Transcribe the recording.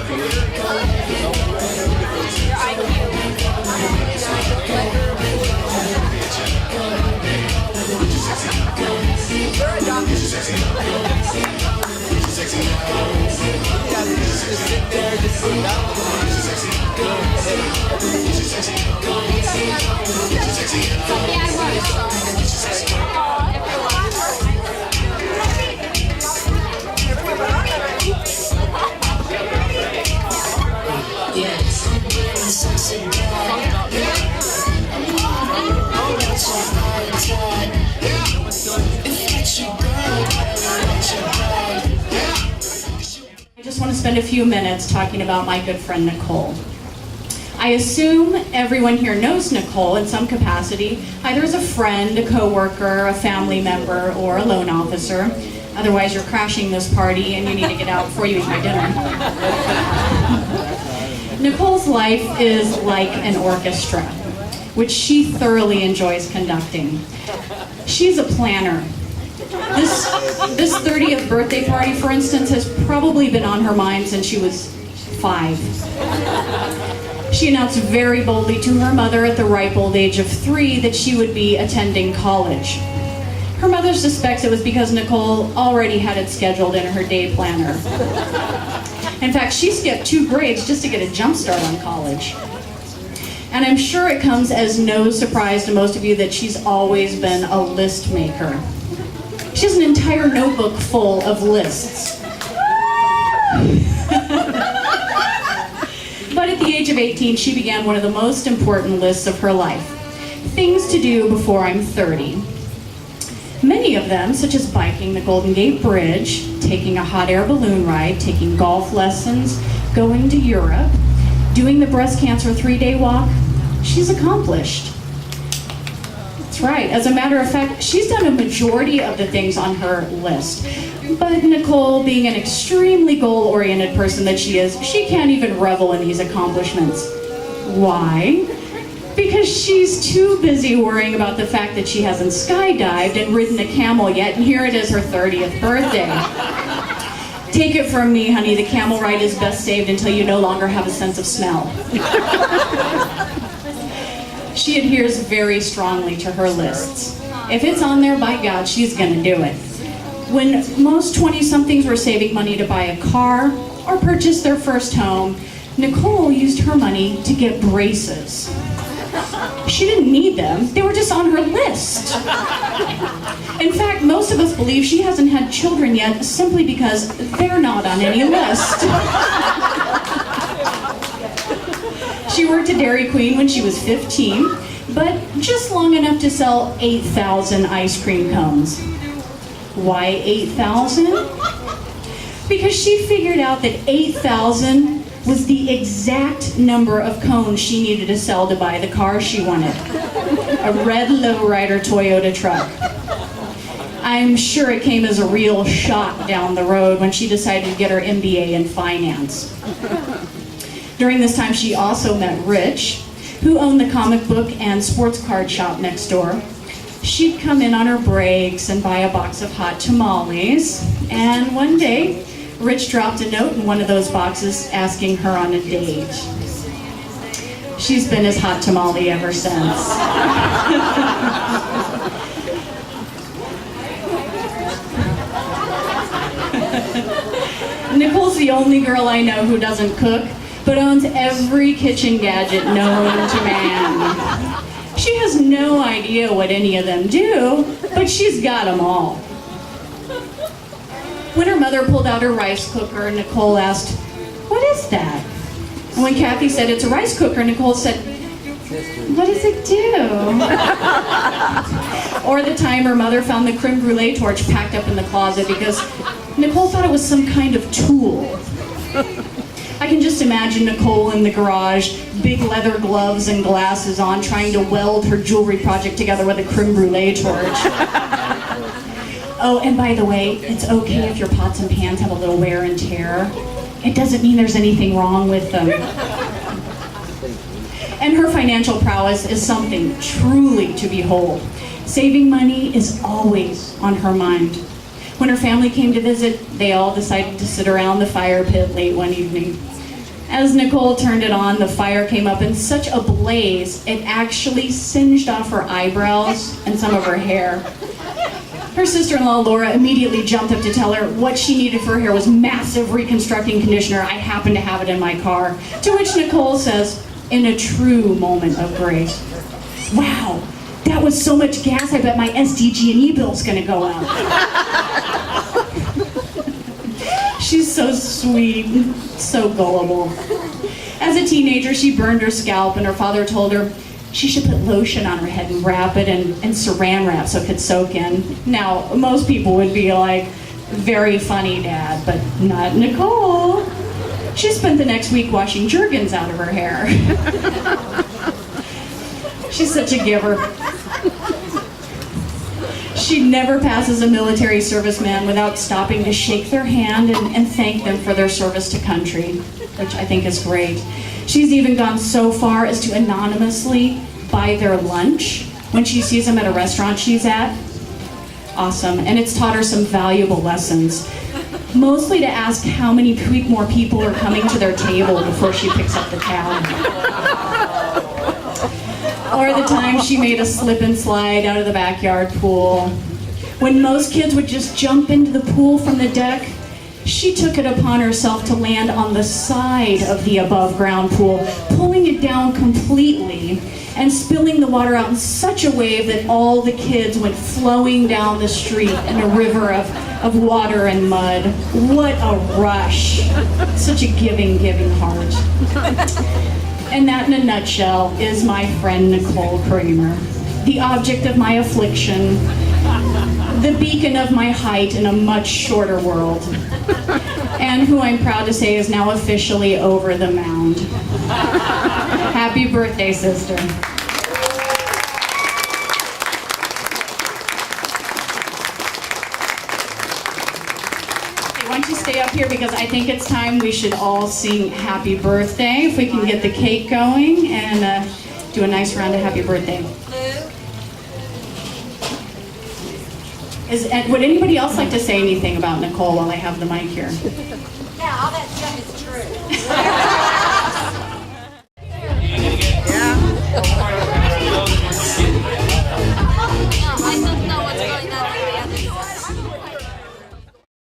I just want to spend a few minutes talking about my good friend Nicole. I assume everyone here knows Nicole in some capacity, either as a friend, a coworker, a family member, or a loan officer. Otherwise, you're crashing this party and you need to get out before you eat my dinner. Nicole's life is like an orchestra, which she thoroughly enjoys conducting. She's a planner. This 30th birthday party, for instance, has probably been on her mind since she was 5. She announced very boldly to her mother at the ripe old age of 3 that she would be attending college. Her mother suspects it was because Nicole already had it scheduled in her day planner. In fact, she skipped 2 grades just to get a jump start on college. And I'm sure it comes as no surprise to most of you that she's always been a list maker. She has an entire notebook full of lists. But at the age of 18, she began one of the most important lists of her life. Things to do before I'm 30. Many of them, such as biking the Golden Gate Bridge, taking a hot air balloon ride, taking golf lessons, going to Europe, doing the breast cancer 3-day walk, she's accomplished. That's right. As a matter of fact, she's done a majority of the things on her list. But Nicole, being an extremely goal-oriented person that she is, she can't even revel in these accomplishments. Why? Because she's too busy worrying about the fact that she hasn't skydived and ridden a camel yet, and here it is her 30th birthday. Take it from me, honey, the camel ride is best saved until you no longer have a sense of smell. She adheres very strongly to her lists. If it's on there, by God, she's gonna do it. When most 20-somethings were saving money to buy a car or purchase their first home, Nicole used her money to get braces. She didn't need them, they were just on her list. In fact, most of us believe she hasn't had children yet simply because they're not on any list. She worked at Dairy Queen when she was 15, but just long enough to sell 8,000 ice cream cones. Why 8,000? Because she figured out that 8,000 was the exact number of cones she needed to sell to buy the car she wanted. A red lowrider Toyota truck. I'm sure it came as a real shock down the road when she decided to get her MBA in finance. During this time, she also met Rich, who owned the comic book and sports card shop next door. She'd come in on her breaks and buy a box of hot tamales, and one day, Rich dropped a note in one of those boxes asking her on a date. She's been his hot tamale ever since. Nicole's the only girl I know who doesn't cook, but owns every kitchen gadget known to man. She has no idea what any of them do, but she's got them all. When her mother pulled out her rice cooker, Nicole asked, "What is that?" And when Kathy said, "It's a rice cooker," Nicole said, "What does it do?" Or the time her mother found the creme brulee torch packed up in the closet because Nicole thought it was some kind of tool. I can just imagine Nicole in the garage, big leather gloves and glasses on, trying to weld her jewelry project together with a creme brulee torch. Oh, and by the way, it's okay if your pots and pans have a little wear and tear. It doesn't mean there's anything wrong with them. And her financial prowess is something truly to behold. Saving money is always on her mind. When her family came to visit, they all decided to sit around the fire pit late one evening. As Nicole turned it on, the fire came up in such a blaze, it actually singed off her eyebrows and some of her hair. Her sister-in-law, Laura, immediately jumped up to tell her what she needed for her hair was massive reconstructing conditioner. I happen to have it in my car. To which Nicole says, in a true moment of grace, "Wow, that was so much gas, I bet my SDG&E bill's gonna go up." She's so sweet, so gullible. As a teenager, she burned her scalp, and her father told her she should put lotion on her head and wrap it in saran wrap so it could soak in. Now, most people would be like, "Very funny, Dad," but not Nicole. She spent the next week washing Jergens out of her hair. She's such a giver. She never passes a military serviceman without stopping to shake their hand and thank them for their service to country, which I think is great. She's even gone so far as to anonymously buy their lunch when she sees them at a restaurant she's at. Awesome, and it's taught her some valuable lessons. Mostly to ask how many more people are coming to their table before she picks up the tab. Or the time she made a slip and slide out of the backyard pool. When most kids would just jump into the pool from the deck, she took it upon herself to land on the side of the above-ground pool, pulling it down completely and spilling the water out in such a wave that all the kids went flowing down the street in a river of water and mud. What a rush. Such a giving heart. And that, in a nutshell, is my friend Nicole Cramer, the object of my affliction, the beacon of my height in a much shorter world, and who I'm proud to say is now officially over the mound. Happy birthday, sister. Why don't you stay up here, because I think it's time we should all sing happy birthday. If we can get the cake going and do a nice round of happy birthday. Would anybody else like to say anything about Nicole while I have the mic here? Yeah, all that stuff is true.